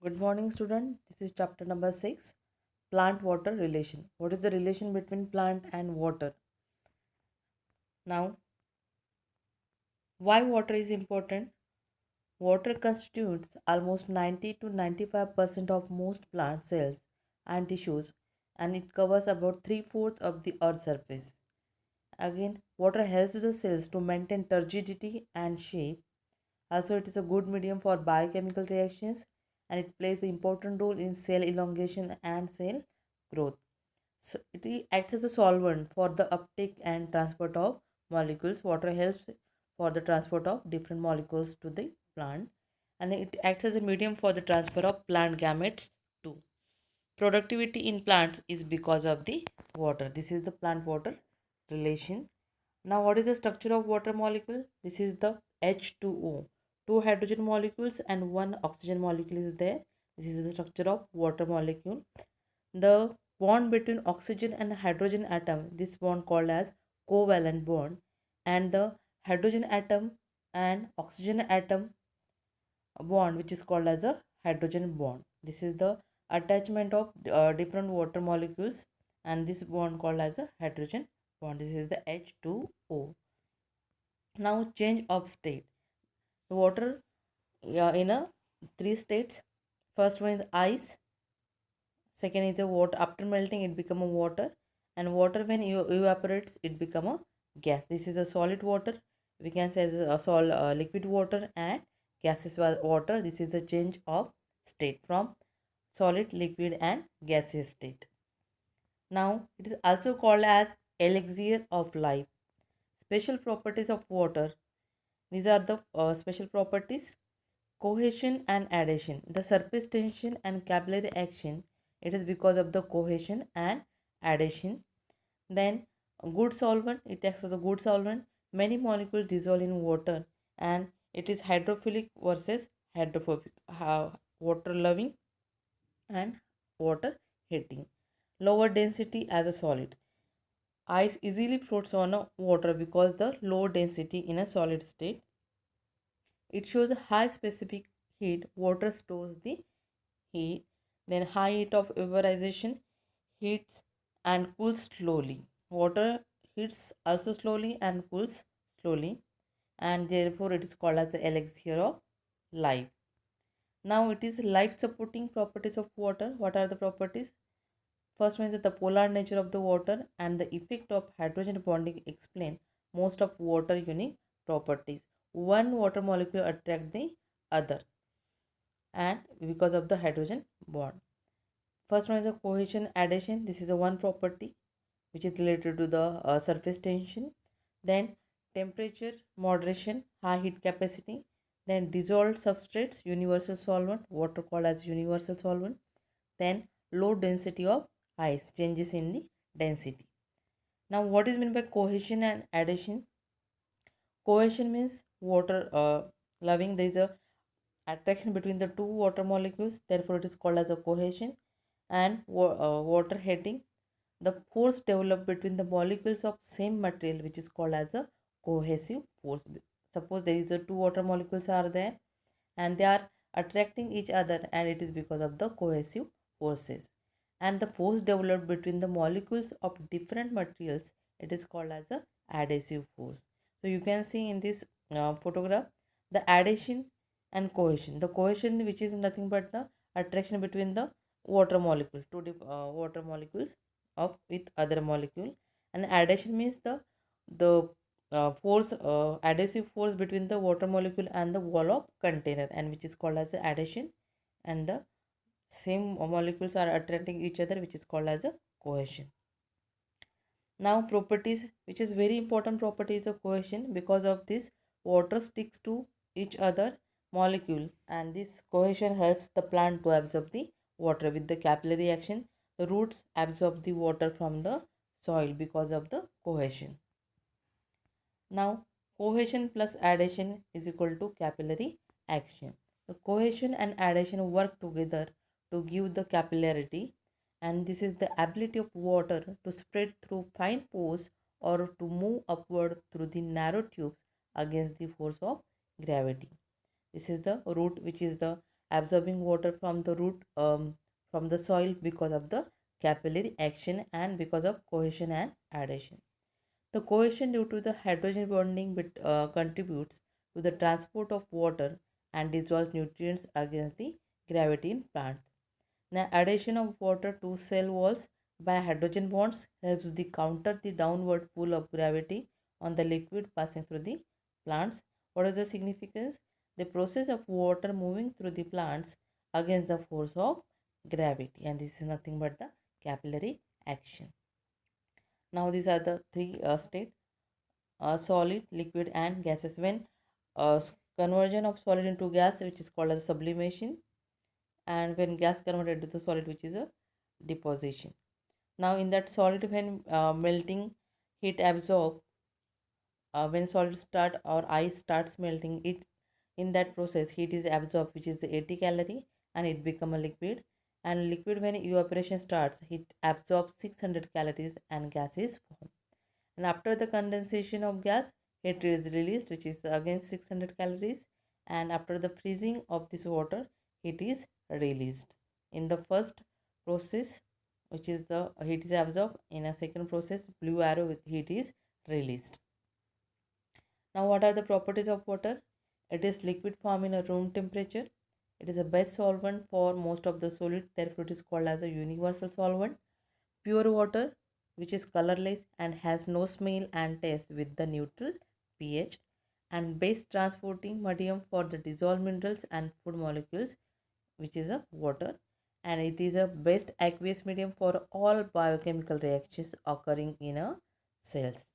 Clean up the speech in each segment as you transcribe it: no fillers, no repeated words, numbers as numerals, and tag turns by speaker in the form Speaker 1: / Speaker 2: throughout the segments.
Speaker 1: Good morning, student. This is chapter number 6, plant water relation. What is the relation between plant and water? Now, why water is important? Water constitutes almost 90 to 95% of most plant cells and tissues, and it covers about three-fourths of the earth's surface. Again, water helps the cells to maintain turgidity and shape. Also, it is a good medium for biochemical reactions, and it plays an important role in cell elongation and cell growth. So it acts as a solvent for the uptake and transport of molecules. Water helps for the transport of different molecules to the plant, and it acts as a medium for the transfer of plant gametes too. Productivity in plants is because of the water. This is the plant water relation. Now, what is the structure of water molecule? This is the H2O. Two hydrogen molecules and one oxygen molecule is there. This is the structure of water molecule. The bond between oxygen and hydrogen atom, this bond called as covalent bond, and the hydrogen atom and oxygen atom bond, which is called as a hydrogen bond. This is the attachment of different water molecules, and this bond called as a hydrogen bond. This is the H2O. Now, change of state. The water in a three states. First one is ice. Second is the water. After melting, it become a water, and water when evaporates, it become a gas. This is a solid water. We can say as a liquid water and gaseous water. This is the change of state from solid, liquid, and gaseous state. Now, it is also called as elixir of life. Special properties of water. These are the special properties: cohesion and adhesion. The surface tension and capillary action, it is because of the cohesion and adhesion. Then a good solvent, it acts as a good solvent. Many molecules dissolve in water, and it is hydrophilic versus hydrophobic, water loving and water hating. Lower density as a solid. Ice easily floats on a water because the low density in a solid state. It shows high specific heat. Water stores the heat. Then high heat of vaporization, heats and cools slowly. Water heats also slowly and cools slowly, and therefore it is called as the elixir of life. Now it is life supporting properties of water. What are the properties? First one is the polar nature of the water and the effect of hydrogen bonding explain most of water unique properties. One water molecule attract the other, and because of the hydrogen bond. First one is the cohesion adhesion. This is the one property which is related to the surface tension. Then temperature moderation, high heat capacity. Then dissolved substrates, universal solvent, water called as universal solvent. Then low density of ice, changes in the density. Now, what is meant by cohesion and adhesion? Cohesion means water loving. There is a attraction between the two water molecules. Therefore, it is called as a cohesion. And water heating, the force developed between the molecules of same material, which is called as a cohesive force. Suppose there is a two water molecules are there, and they are attracting each other, and it is because of the cohesive forces. And the force developed between the molecules of different materials, it is called as a adhesive force. So you can see in this photograph the adhesion and cohesion. The cohesion, which is nothing but the attraction between the water molecule, water molecules of with other molecule, and adhesion means the force, adhesive force between the water molecule and the wall of container, and which is called as adhesion. And the same molecules are attracting each other, which is called as a cohesion. Now properties, which is very important properties of cohesion. Because of this, water sticks to each other molecule, and this cohesion helps the plant to absorb the water with the capillary action. The roots absorb the water from the soil because of the cohesion. Now, cohesion plus adhesion is equal to capillary action. The cohesion and adhesion work together to give the capillarity, and this is the ability of water to spread through fine pores or to move upward through the narrow tubes against the force of gravity. This is the root, which is the absorbing water from the root from the soil because of the capillary action and because of cohesion and adhesion. The cohesion due to the hydrogen bonding contributes to the transport of water and dissolves nutrients against the gravity in plants. Now, addition of water to cell walls by hydrogen bonds helps the counter the downward pull of gravity on the liquid passing through the plants. What is the significance? The process of water moving through the plants against the force of gravity, and this is nothing but the capillary action. Now, these are the three states: solid, liquid, and gases. When conversion of solid into gas, which is called as sublimation, and when gas converted to the solid, which is a deposition. Now in that solid, when melting, heat absorb, when solid start or ice starts melting, it in that process heat is absorbed, which is 80 calorie, and it become a liquid. And liquid, when evaporation starts, it absorbs 600 calories and gas is formed. And after the condensation of gas, heat is released, which is again 600 calories. And after the freezing of this water, heat is released. In the first process, which is the heat is absorbed, in a second process, blue arrow with heat is released. Now, what are the properties of water? It is liquid form in a room temperature. It is a best solvent for most of the solid, therefore it is called as a universal solvent. Pure water, which is colorless and has no smell and taste with the neutral pH, and best transporting medium for the dissolved minerals and food molecules, which is a water, and it is a best aqueous medium for all biochemical reactions occurring in a cells.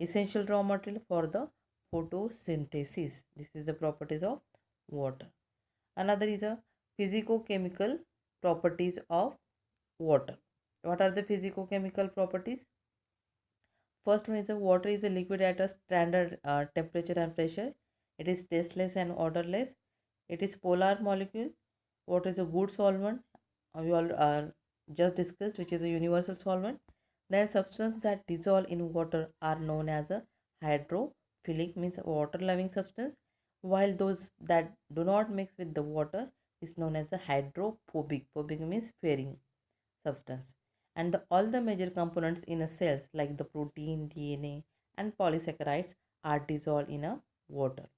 Speaker 1: Essential raw material for the photosynthesis. This is the properties of water. Another is a physicochemical properties of water. What are the physicochemical properties? First one is the water is a liquid at a standard temperature and pressure. It is tasteless and odorless. It is polar molecule. Water is a good solvent. We all just discussed, which is a universal solvent. Then substances that dissolve in water are known as a hydrophilic, means water loving substance, while those that do not mix with the water is known as a hydrophobic. Phobic means fearing substance. And all the major components in a cells like the protein, DNA, and polysaccharides are dissolved in a water.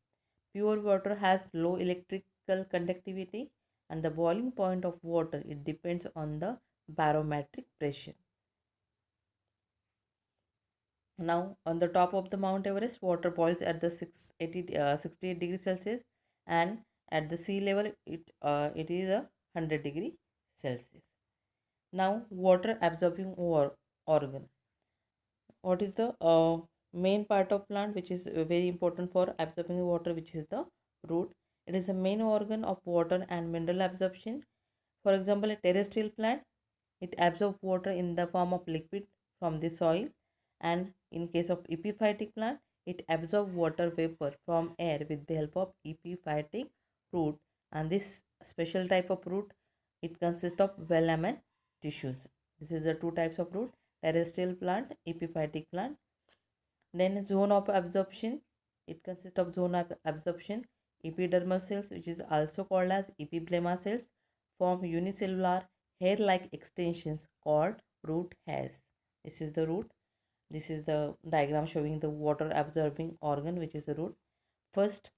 Speaker 1: Pure water has low electrical conductivity, and the boiling point of water it depends on the barometric pressure. Now, on the top of the Mount Everest, water boils at the 68 degrees Celsius, and at the sea level, it is a 100 degree Celsius. Now, water absorbing organ. What is the main part of plant which is very important for absorbing water, which is the root? It is the main organ of water and mineral absorption. For example, a terrestrial plant, it absorbs water in the form of liquid from the soil, and in case of epiphytic plant, it absorbs water vapor from air with the help of epiphytic root. And this special type of root, it consists of velamen tissues. This is the two types of root: terrestrial plant, epiphytic plant. Then zone of absorption, it consists of zone of absorption. Epidermal cells, which is also called as epiblema cells, form unicellular hair-like extensions called root hairs. This is the root. This is the diagram showing the water absorbing organ, which is the root. First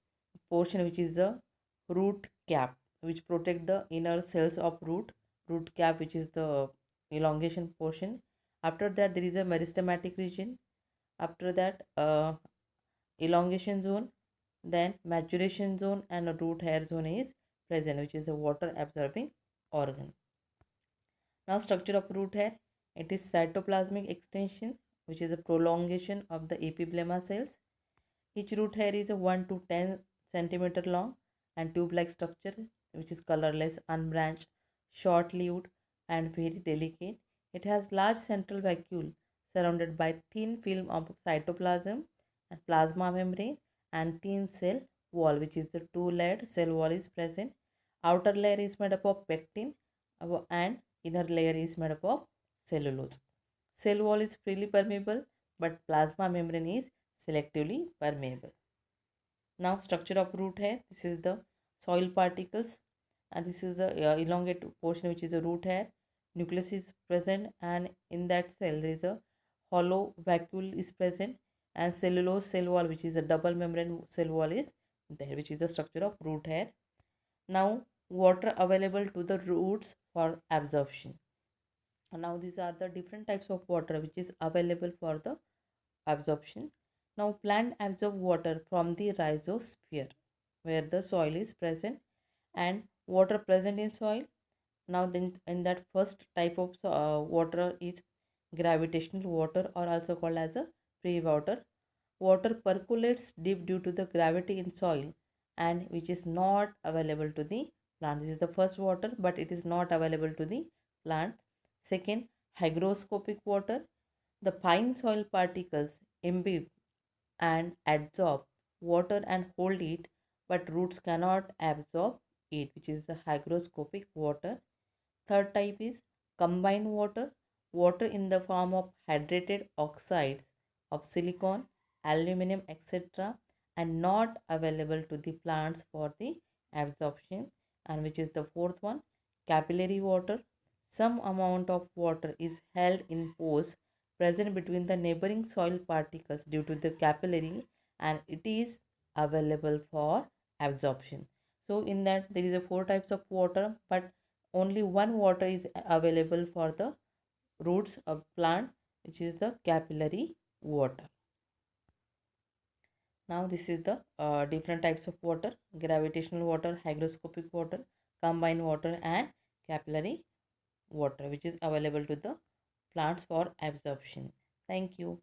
Speaker 1: portion, which is the root cap, which protect the inner cells of root cap, which is the elongation portion. After that, there is a meristematic region. After that, elongation zone, then maturation zone, and a root hair zone is present, which is a water absorbing organ. Now, structure of root hair, it is cytoplasmic extension, which is a prolongation of the epiblema cells. Each root hair is a 1 to 10 centimeter long and tube-like structure, which is colorless, unbranched, short-lived, and very delicate. It has large central vacuole surrounded by thin film of cytoplasm and plasma membrane, and thin cell wall, which is the two-layered cell wall is present. Outer layer is made up of pectin, and inner layer is made up of cellulose. Cell wall is freely permeable, but plasma membrane is selectively permeable. Now, structure of root hair. This is the soil particles. and this is the elongate portion which is a root hair. Nucleus is present, and in that cell there is a hollow vacuole is present, and cellulose cell wall which is a double membrane cell wall is there, which is the structure of root hair. Now water available to the roots for absorption. Now these are the different types of water which is available for the absorption. Now plant absorb water from the rhizosphere where the soil is present, and water present in soil. Now then in that first type of water is gravitational water, or also called as a free water. Water percolates deep due to the gravity in soil, and which is not available to the plant. This is the first water, but it is not available to the plant. Second, hygroscopic water. The fine soil particles imbibe and adsorb water and hold it, but roots cannot absorb it, which is the hygroscopic water. Third type is combined water, water in the form of hydrated oxides of silicon, aluminum, etc., and not available to the plants for the absorption. And which is the fourth one, capillary water. Some amount of water is held in pores present between the neighboring soil particles due to the capillary, and it is available for absorption. So in that there is a four types of water, but only one water is available for the roots of plant, which is the capillary water. Now this is the different types of water: gravitational water, hygroscopic water, combined water, and capillary water, which is available to the plants for absorption. Thank you.